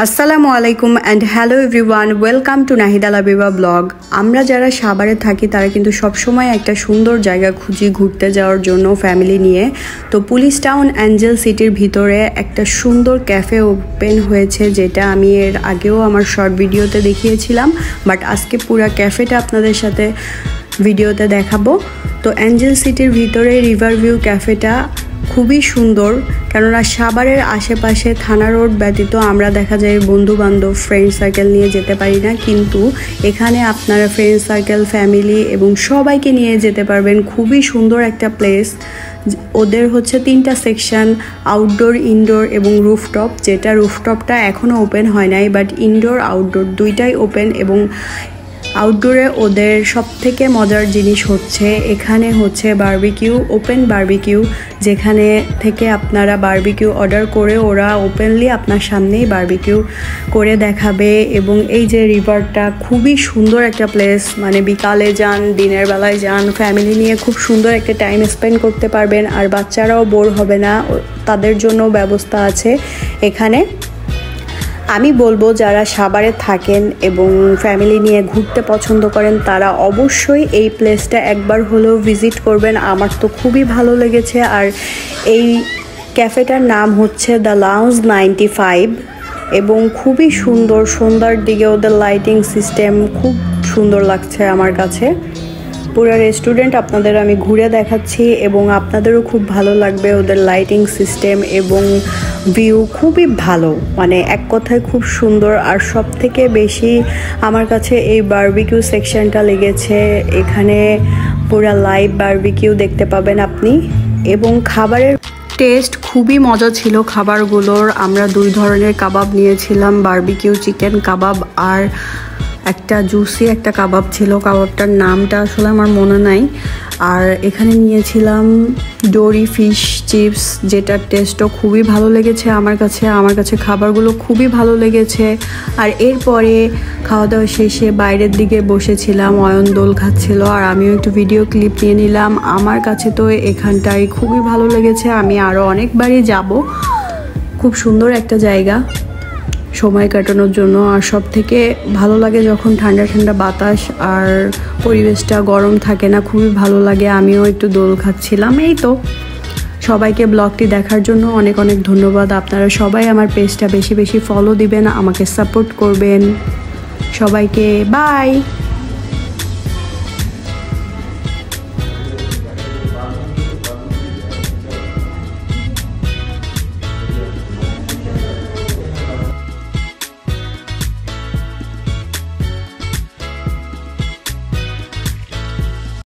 আসসালামু আলাইকুম and hello everyone, welcome to Nahida Labiba blog. আমরা যারা সাভারে থাকি তারা কিন্তু সবসময় একটা সুন্দর জায়গা খুঁজি ঘুরতে যাওয়ার জন্য ফ্যামিলি নিয়ে। তো পুলিশ টাউন অ্যাঞ্জেল সিটির ভিতরে একটা সুন্দর ক্যাফে ওপেন হয়েছে, যেটা আমি এর আগেও আমার শর্ট ভিডিওতে দেখিয়েছিলাম, বাট আজকে পুরো ক্যাফেটা আপনাদের সাথে ভিডিওতে দেখাবো। তো অ্যাঞ্জেল সিটির ভিতরে রিভার ভিউ ক্যাফেটা খুবই সুন্দর, কেননা সাভারের আশেপাশে থানা রোড ব্যতীত আমরা দেখা যায় বন্ধু বান্ধব ফ্রেন্ড সার্কেল নিয়ে যেতে পারি না, কিন্তু এখানে আপনারা ফ্রেন্ড সার্কেল ফ্যামিলি এবং সবাইকে নিয়ে যেতে পারবেন। খুবই সুন্দর একটা প্লেস। ওদের হচ্ছে 3টা সেকশন, আউটডোর, ইনডোর এবং রুফটপ, যেটা রুফটপটা এখনও ওপেন হয় নাই, বাট ইনডোর আউটডোর দুইটাই ওপেন। এবং আউটডোরে ওদের সবথেকে মজার জিনিস হচ্ছে এখানে হচ্ছে বারবিকিউ, ওপেন বারবিকিউ, যেখানে থেকে আপনারা বারবিকিউ অর্ডার করে ওরা ওপেনলি আপনার সামনেই বারবিকিউ করে দেখাবে। এবং এই যে রিভারটা খুবই সুন্দর একটা প্লেস, মানে বিকালে যান, দিনের বেলায় যান, ফ্যামিলি নিয়ে খুব সুন্দর একটা টাইম স্পেন্ড করতে পারবেন, আর বাচ্চারাও বোর হবে না, তাদের জন্য ব্যবস্থা আছে এখানে। আমি বলবো যারা সাভারে থাকেন এবং ফ্যামিলি নিয়ে ঘুরতে পছন্দ করেন তারা অবশ্যই এই প্লেসটা একবার হলেও ভিজিট করবেন। আমার তো খুবই ভালো লেগেছে। আর এই ক্যাফেটার নাম হচ্ছে দ্য লাউঞ্জ 95 এবং খুবই সুন্দর। সন্ধ্যার দিকে ওদের লাইটিং সিস্টেম খুব সুন্দর লাগছে আমার কাছে। পুরো রেস্টুরেন্ট আপনাদের আমি ঘুরে দেখাচ্ছি এবং আপনাদেরও খুব ভালো লাগবে। ওদের লাইটিং সিস্টেম এবং ভিউ খুবই ভালো, মানে এক কথায় খুব সুন্দর। আর সব থেকে বেশি আমার কাছে এই বারবিকিউ সেকশনটা লেগেছে। এখানে পুরো লাইভ বারবিকিউ দেখতে পাবেন আপনি, এবং খাবারের টেস্ট খুবই মজা ছিল খাবারগুলোর। আমরা 2 ধরনের কাবাব নিয়েছিলাম, বারবিকিউ চিকেন কাবাব আর একটা জুসি একটা কাবাব ছিল, কাবাবটার নামটা আসলে আমার মনে নাই। আর এখানে নিয়েছিলাম ডোরি ফিশ চিপস, যেটার টেস্টও খুবই ভালো লেগেছে আমার কাছে খাবারগুলো খুবই ভালো লেগেছে। আর এরপরে খাওয়া দাওয়া শেষে বাইরের দিকে বসেছিলাম, অয়ন দোল খাচ্ছিল, আর আমিও একটু ভিডিও ক্লিপ নিয়ে নিলাম। আমার কাছে তো এখানটায় খুবই ভালো লেগেছে, আমি আরও অনেকবারই যাব। খুব সুন্দর একটা জায়গা সময় কাটানোর জন্য। আর সব থেকে ভালো লাগে যখন ঠান্ডা ঠান্ডা বাতাস আর পরিবেশটা গরম থাকে না, খুবই ভালো লাগে। আমিও একটু দোল খাচ্ছিলাম। এই তো, সবাইকে ব্লগটি দেখার জন্য অনেক অনেক ধন্যবাদ। আপনারা সবাই আমার পেজটা বেশি বেশি ফলো দিবেন, আমাকে সাপোর্ট করবেন। সবাইকে বাই।